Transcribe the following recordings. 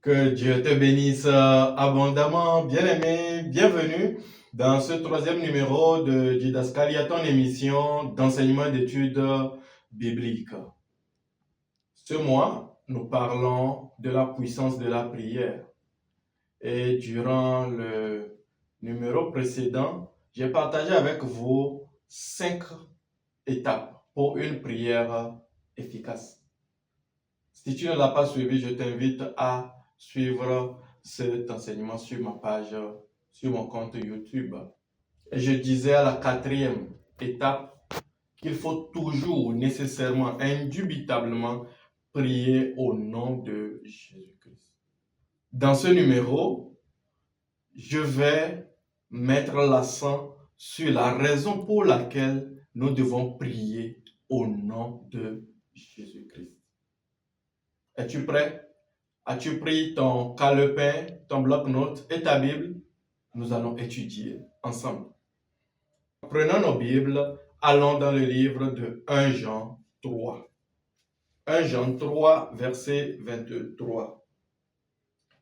Que Dieu te bénisse abondamment, bien-aimé, bienvenue dans ce troisième numéro de Didascalia, ton émission d'enseignement et d'études bibliques. Ce mois, nous parlons de la puissance de la prière. Et durant le numéro précédent, j'ai partagé avec vous 5 étapes pour une prière efficace. Si tu ne l'as pas suivi, je t'invite à suivre cet enseignement sur ma page, sur mon compte YouTube. Et je disais à la 4e étape qu'il faut toujours, nécessairement, indubitablement, prier au nom de Jésus-Christ. Dans ce numéro, je vais mettre l'accent sur la raison pour laquelle nous devons prier au nom de Jésus-Christ. Es-tu prêt? As-tu pris ton calepin, ton bloc-notes et ta Bible? Nous allons étudier ensemble. Prenons nos Bibles, allons dans le livre de 1 Jean 3. 1 Jean 3, verset 23.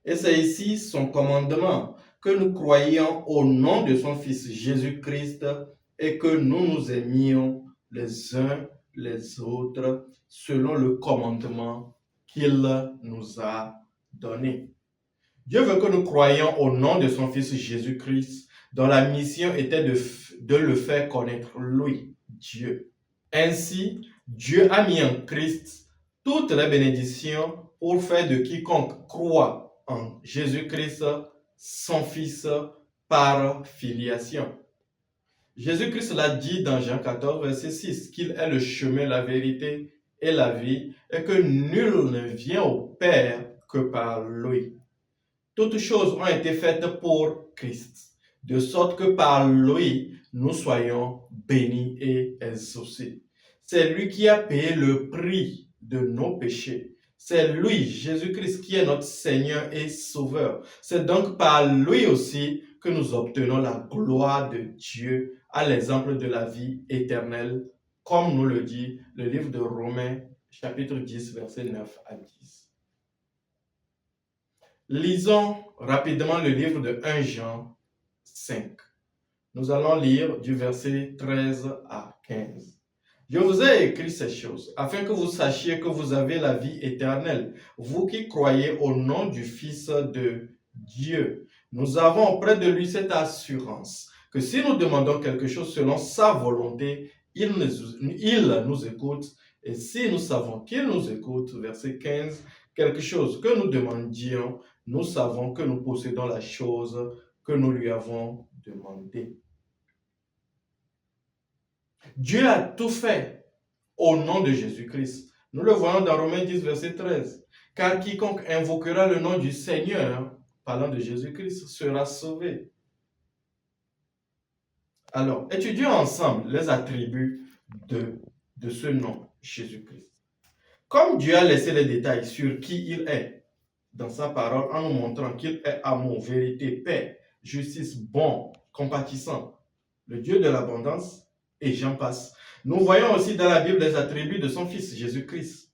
Et c'est ici son commandement, que nous croyions au nom de son Fils Jésus-Christ et que nous nous aimions les uns les autres selon le commandement qu'il nous a donné. Dieu veut que nous croyions au nom de son Fils Jésus-Christ, dont la mission était de le faire connaître, lui, Dieu. Ainsi, Dieu a mis en Christ toutes les bénédictions pour faire de quiconque croit en Jésus-Christ son Fils par filiation. Jésus-Christ l'a dit dans Jean 14, verset 6, qu'il est le chemin, la vérité et la vie, et que nul ne vient au Père que par lui. Toutes choses ont été faites pour Christ, de sorte que par lui, nous soyons bénis et exaucés. C'est lui qui a payé le prix de nos péchés. C'est lui, Jésus-Christ, qui est notre Seigneur et Sauveur. C'est donc par lui aussi que nous obtenons la gloire de Dieu à l'exemple de la vie éternelle, comme nous le dit le livre de Romains, chapitre 10, versets 9 à 10. Lisons rapidement le livre de 1 Jean 5. Nous allons lire du verset 13 à 15. Je vous ai écrit ces choses afin que vous sachiez que vous avez la vie éternelle, vous qui croyez au nom du Fils de Dieu. Nous avons auprès de lui cette assurance que si nous demandons quelque chose selon sa volonté, il nous écoute. Et si nous savons qu'il nous écoute, verset 15, quelque chose que nous demandions, nous savons que nous possédons la chose que nous lui avons demandée. Dieu a tout fait au nom de Jésus-Christ. Nous le voyons dans Romains 10, verset 13. Car quiconque invoquera le nom du Seigneur, parlant de Jésus-Christ, sera sauvé. Alors, étudions ensemble les attributs de ce nom, Jésus-Christ. Comme Dieu a laissé les détails sur qui il est dans sa parole en nous montrant qu'il est amour, vérité, paix, justice, bon, compatissant, le Dieu de l'abondance, et j'en passe. Nous voyons aussi dans la Bible les attributs de son Fils Jésus-Christ.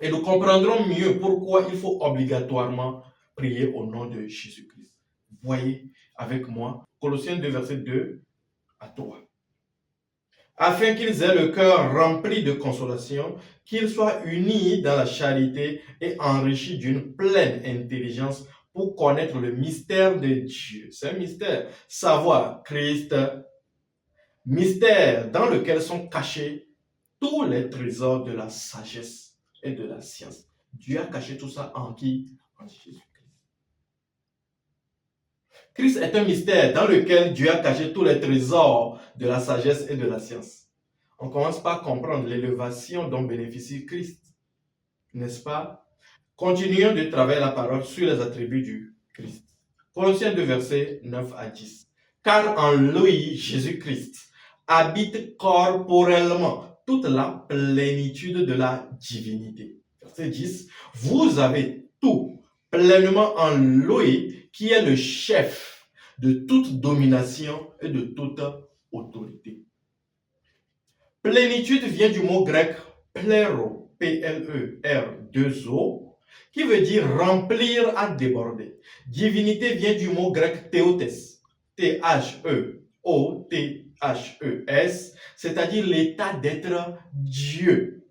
Et nous comprendrons mieux pourquoi il faut obligatoirement prier au nom de Jésus-Christ. Voyez avec moi Colossiens 2, verset 2 à 3. Afin qu'ils aient le cœur rempli de consolation, qu'ils soient unis dans la charité et enrichis d'une pleine intelligence pour connaître le mystère de Dieu. C'est un mystère. Savoir Christ, mystère dans lequel sont cachés tous les trésors de la sagesse et de la science. Dieu a caché tout ça en qui? En Jésus-Christ. Christ est un mystère dans lequel Dieu a caché tous les trésors de la sagesse et de la science. On commence par comprendre l'élévation dont bénéficie Christ, n'est-ce pas? Continuons de travailler la parole sur les attributs du Christ. Colossiens 2, versets 9 à 10. Car en lui, Jésus-Christ, habite corporellement toute la plénitude de la divinité. Verset 10. Vous avez tout pleinement en lui, qui est le chef de toute domination et de toute autorité. Plénitude vient du mot grec plero, P-L-E-R-2-O, qui veut dire remplir à déborder. Divinité vient du mot grec théotès, T-H-E-O-T-H-E-S, c'est-à-dire l'état d'être Dieu.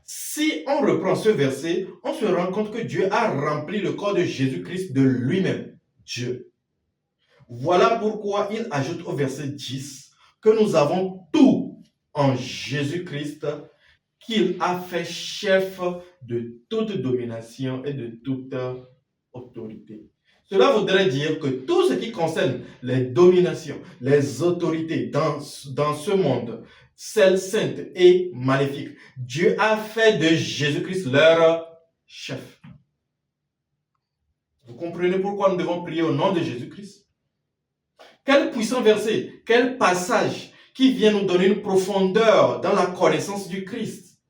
Si on reprend ce verset, on se rend compte que Dieu a rempli le corps de Jésus-Christ de lui-même, Dieu. Voilà pourquoi il ajoute au verset 10 que nous avons tout en Jésus-Christ, qu'il a fait chef de toute domination et de toute autorité. Cela voudrait dire que tout ce qui concerne les dominations, les autorités dans ce monde, celles saintes et maléfiques, Dieu a fait de Jésus-Christ leur chef. Vous comprenez pourquoi nous devons prier au nom de Jésus-Christ? Quel puissant verset, quel passage qui vient nous donner une profondeur dans la connaissance du Christ.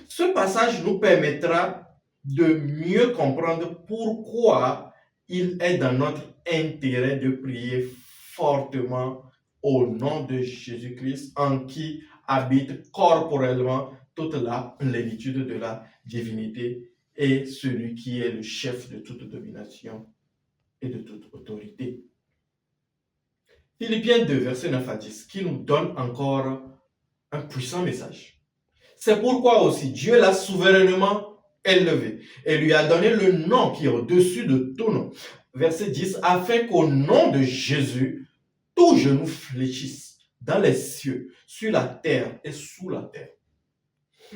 Ce passage nous permettra de mieux comprendre pourquoi il est dans notre intérêt de prier fortement au nom de Jésus-Christ, en qui habite corporellement toute la plénitude de la divinité et celui qui est le chef de toute domination et de toute autorité. Philippiens 2, verset 9 à 10, qui nous donne encore un puissant message. C'est pourquoi aussi Dieu l'a souverainement élevé et lui a donné le nom qui est au-dessus de tout nom. Verset 10, afin qu'au nom de Jésus, tout genou fléchisse dans les cieux, sur la terre et sous la terre.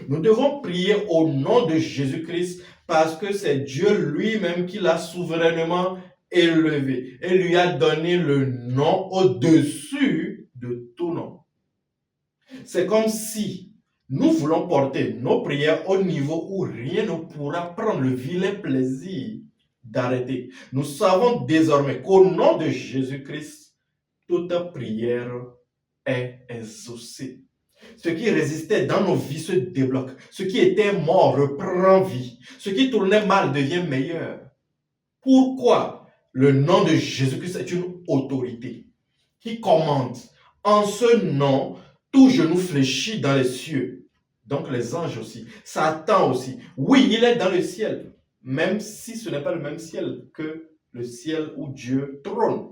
Nous devons prier au nom de Jésus-Christ parce que c'est Dieu lui-même qui l'a souverainement élevé et lui a donné le nom au-dessus de tout nom. C'est comme si nous voulons porter nos prières au niveau où rien ne pourra prendre le vilain plaisir d'arrêter. Nous savons désormais qu'au nom de Jésus-Christ, toute prière est exaucée. Ce qui résistait dans nos vies se débloque. Ce qui était mort reprend vie. Ce qui tournait mal devient meilleur. Pourquoi? Le nom de Jésus-Christ est une autorité qui commande. En ce nom, tout genou fléchit dans les cieux. Donc les anges aussi. Satan aussi. Oui, il est dans le ciel. Même si ce n'est pas le même ciel que le ciel où Dieu trône.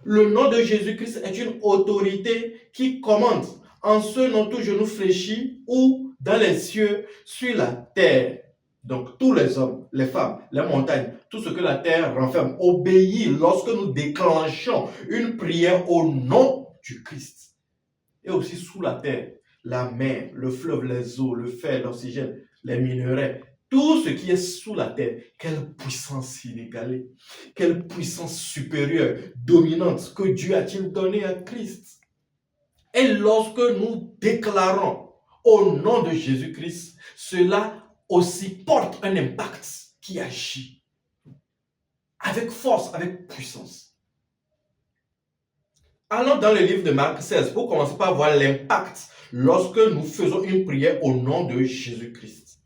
Le nom de Jésus-Christ est une autorité qui commande. En ce nom, tout genou fléchit ou dans les cieux, sur la terre. Donc tous les hommes, les femmes, les montagnes, tout ce que la terre renferme, obéit lorsque nous déclenchons une prière au nom du Christ. Et aussi sous la terre, la mer, le fleuve, les eaux, le fer, l'oxygène, les minerais, tout ce qui est sous la terre. Quelle puissance inégalée, quelle puissance supérieure, dominante que Dieu a-t-il donné à Christ. Et lorsque nous déclarons au nom de Jésus-Christ, cela aussi porte un impact qui agit avec force, avec puissance. Allons dans le livre de Marc 16 pour commencer par voir l'impact lorsque nous faisons une prière au nom de Jésus-Christ.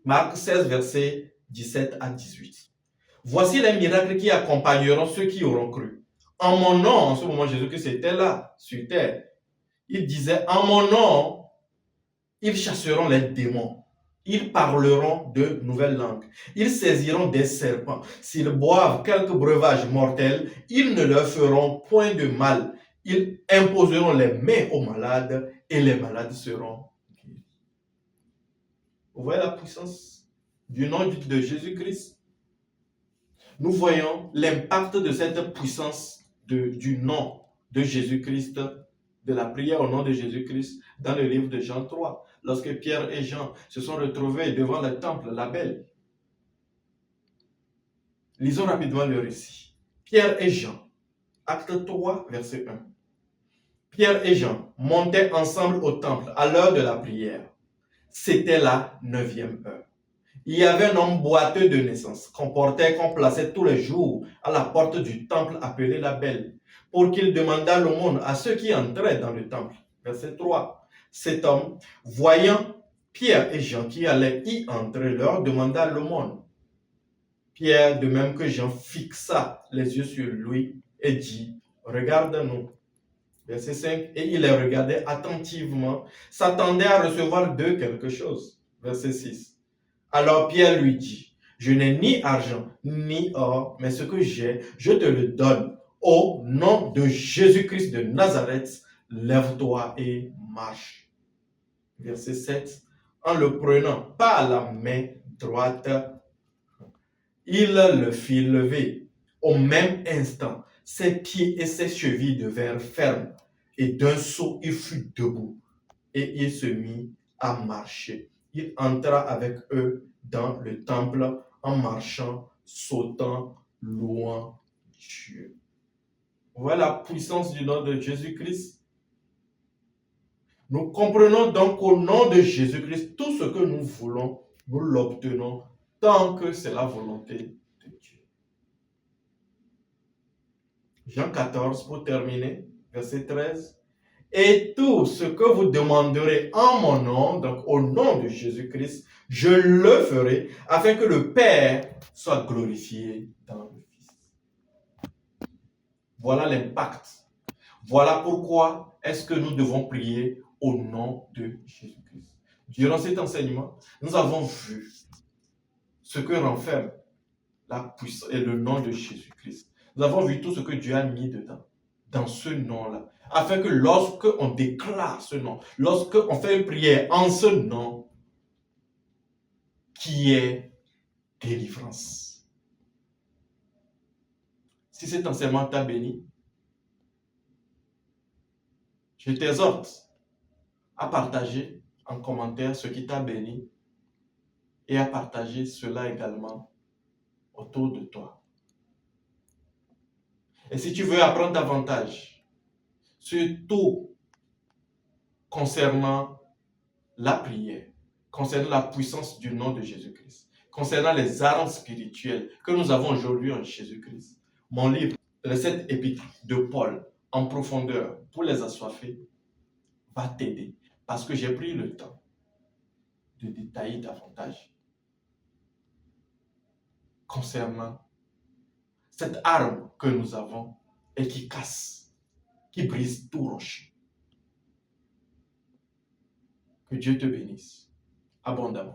Marc 16, versets 17 à 18. Voici les miracles qui accompagneront ceux qui auront cru. En mon nom, en ce moment, Jésus-Christ était là, sur terre. Il disait, en mon nom, ils chasseront les démons. Ils parleront de nouvelles langues. Ils saisiront des serpents. S'ils boivent quelques breuvages mortels, ils ne leur feront point de mal. Ils imposeront les mains aux malades et les malades seront guéris. Vous voyez la puissance du nom de Jésus-Christ? Nous voyons l'impact de cette puissance du nom de Jésus-Christ, de la prière au nom de Jésus-Christ dans le livre de Jean 3, lorsque Pierre et Jean se sont retrouvés devant le temple, la Belle. Lisons rapidement le récit. Pierre et Jean, acte 3, verset 1. Pierre et Jean montaient ensemble au temple à l'heure de la prière. C'était la 9e heure. Il y avait un homme boiteux de naissance qu'on plaçait tous les jours à la porte du temple appelé la Belle, pour qu'il demandât l'aumône à ceux qui entraient dans le temple. Verset 3. Cet homme, voyant Pierre et Jean qui allaient y entrer, leur demanda l'aumône. Pierre, de même que Jean, fixa les yeux sur lui et dit, regarde-nous. Verset 5. Et il les regardait attentivement, s'attendait à recevoir d'eux quelque chose. Verset 6. Alors Pierre lui dit, je n'ai ni argent, ni or, mais ce que j'ai, je te le donne. Au nom de Jésus-Christ de Nazareth, lève-toi et marche. Verset 7. En le prenant par la main droite, il le fit lever. Au même instant, ses pieds et ses chevilles devinrent fermes, et d'un saut, il fut debout, et il se mit à marcher. Il entra avec eux dans le temple en marchant, sautant, louant Dieu. Voilà la puissance du nom de Jésus-Christ. Nous comprenons donc qu'au nom de Jésus-Christ, tout ce que nous voulons, nous l'obtenons tant que c'est la volonté de Dieu. Jean 14, pour terminer, verset 13. Et tout ce que vous demanderez en mon nom, donc au nom de Jésus-Christ, je le ferai afin que le Père soit glorifié dans le Fils. Voilà l'impact. Voilà pourquoi est-ce que nous devons prier au nom de Jésus-Christ. Durant cet enseignement, nous avons vu ce que renferme la puissance et le nom de Jésus-Christ. Nous avons vu tout ce que Dieu a mis dedans, dans ce nom-là, afin que lorsque on déclare ce nom, lorsque on fait une prière en ce nom, qui est délivrance. Si cet enseignement t'a béni, je t'exhorte à partager en commentaire ce qui t'a béni et à partager cela également autour de toi. Et si tu veux apprendre davantage, surtout concernant la prière, concernant la puissance du nom de Jésus-Christ, concernant les armes spirituelles que nous avons aujourd'hui en Jésus-Christ, mon livre, les 7 épîtres de Paul, en profondeur, pour les assoiffés, va t'aider. Parce que j'ai pris le temps de détailler davantage concernant cette arme que nous avons et qui casse, qui brise tout rocher. Que Dieu te bénisse abondamment.